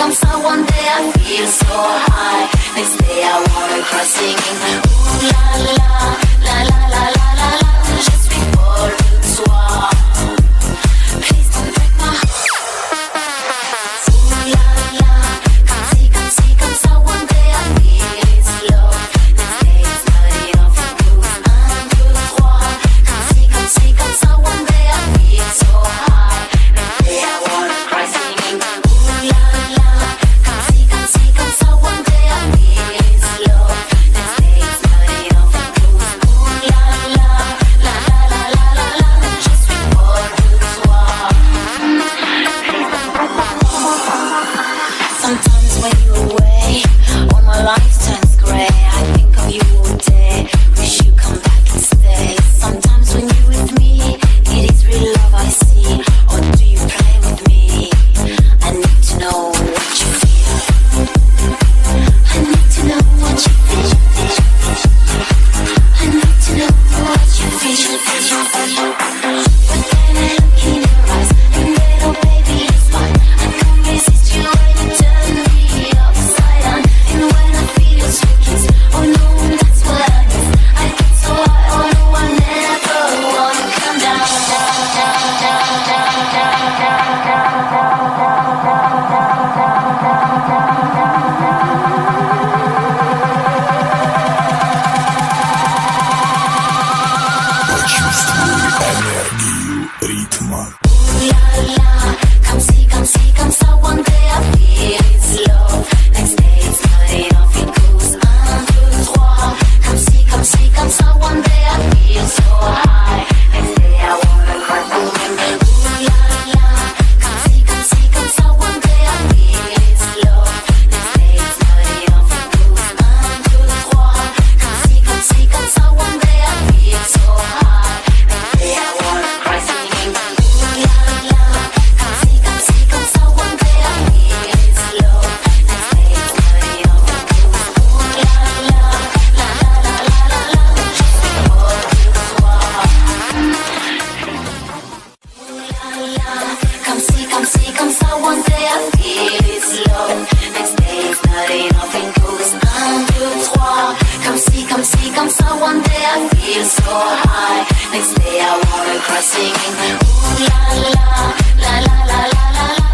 comme ça, one day I feel so high. Next day I wanna cry singing. Ooh la la, la la la la la la. Je suis folle de toi. Please don't break my heart. Ooh la la, comme si, comme ça, one day I feel it's love. Next day it's not enough, it goes 1, 2, 3. Comme si, comme ça, one day I feel so high. Next day I wanna cry singing. Ooh la la, comme si, comme ça, one day I feel it's love. Next day it's not enough, it goes ooh la la, la la la la la la. Je suis folle de toi. Sometimes when you're away, all my life turns grey. I think of you all day, wish you come back and stay. Sometimes when you're with me, it is real love I see. Or do you play with me? I need to know what you feel. I need to know what you feel. I need to know what you feel. But then I look in your eyes, and little baby is mine. I can't resist you when you turn me upside down. And when I feel your sweet kiss, oh no, that's what I miss. I get so high, oh no, I never wanna come down. Почувствуй энергию ритма. La la, come see, come ça, one day I feel it's love. Next day it's not enough, it goes 1, 2, 3. Come ça, one day I feel so high. Next day I wanna cry singing. Ooh la la, come see, ça, one day I feel it's love. Next day it's not enough, it goes 1, 2, 3. Come see, ça, one day I feel so high. Next day I wanna cry singing. Ooh la la, come see, ça, one day I feel it's love. Next day it's not enough, it goes ooh la la, la la la la la la. Je suis folle de toi. Ooh la la, come ça, one day I feel it's love. Next day it's not enough, it goes 1, 2, 3. Come ça, one day I feel so high. Next day I wanna cry singing. Ooh la la, la la la la la la.